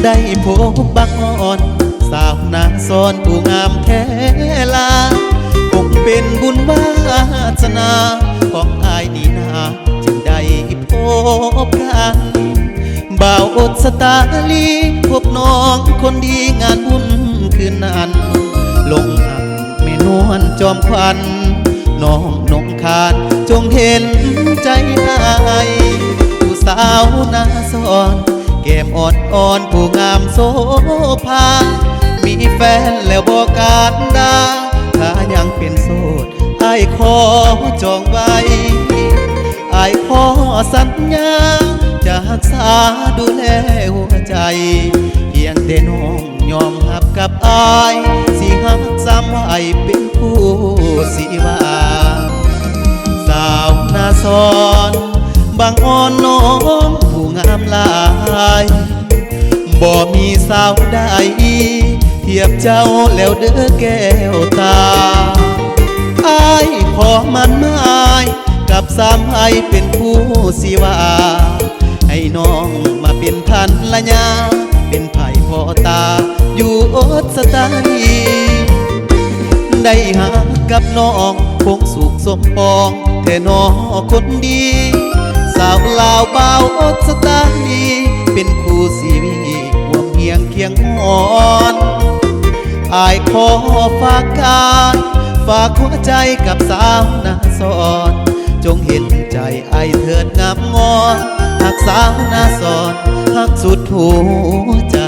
ได้พบบางอ่อนสาวนาซอนผู้งามแท้ลาคงเป็นบุญวาสนาของอายนี่นาจึงได้พบกันบ่าวอดสตาลีพบน้องคนดีงานบุญคืนนั้นลงหักแม่นวลจอมควันน้องนงคานจงเห็นใจอายผู้สาวนาซอนแก้มอ่อนผู้งามโสภามีแฟนแล้วบอกการดาถ้ายังเป็นโสดอายขอจองไว้อายขอสัญญาจะรักษาดูแลหัวใจเพียงแต่น้องยอมรับกับอายสิหักซ้ำไว้เป็นผู้สิว่าสาวนาซอนบางอ่อนน้องผู้งามหลายบ่มีสาวใดเทียบเจ้าแล้วเด้อแก้วตาอายขอมันหมายกับสามไอเป็นผู้สิว่าให้น้องมาเป็นภรรยาเป็นไผ่พ่อตาอยู่อดสตานีได้หากับน้องคงสุขสมปองแท่น้องคนดีสาวลาวบ่าวอดสตานีเป็นคู่ชีวิตห่วงเพียงเคียงหอนอายขอฝากกายฝากหัวใจกับสาวนาซอนจงเห็นใจไอเถิดงามงอนหักสาวนาซอนหักสุดหัวใจ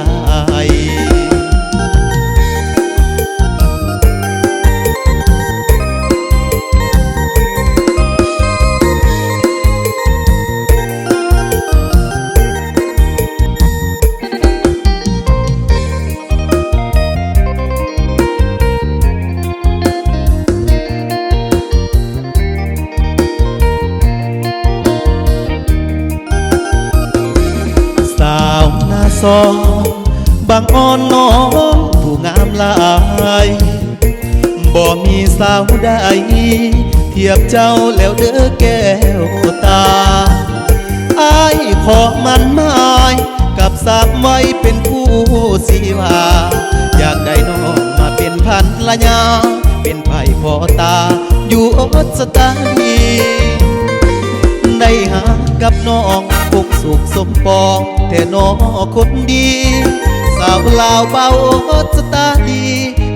ซอนบางอ่อนน้องผู้งามหลายบ่มีสาวใดเทียบเจ้าแล้วเด้อแก้วตาอายขอมันหมายกับสามไว้เป็นผู้สิว่าอยากได้น้องมาเป็นภรรยาเป็นไผ่พ่อตาอยู่อดสตานีได้หากับน้องคงสุขสมปองแต่น้องคนดีสาวลาวเบาอดสตาดี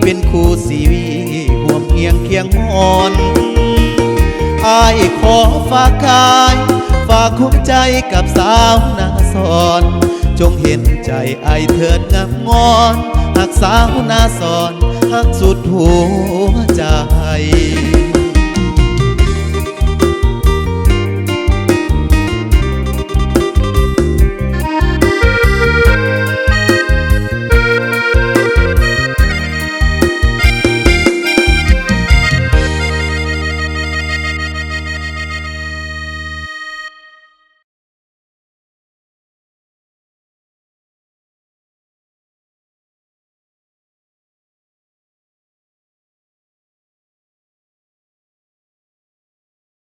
เป็นคู่ชีวิตห่วงเพียงเคียงหอนอายขอฝากกายฝากหัวใจกับสาวนาซอนจงเห็นใจไอเถิดงามงอนหักสาวนาซอนหักสุดหัวใจ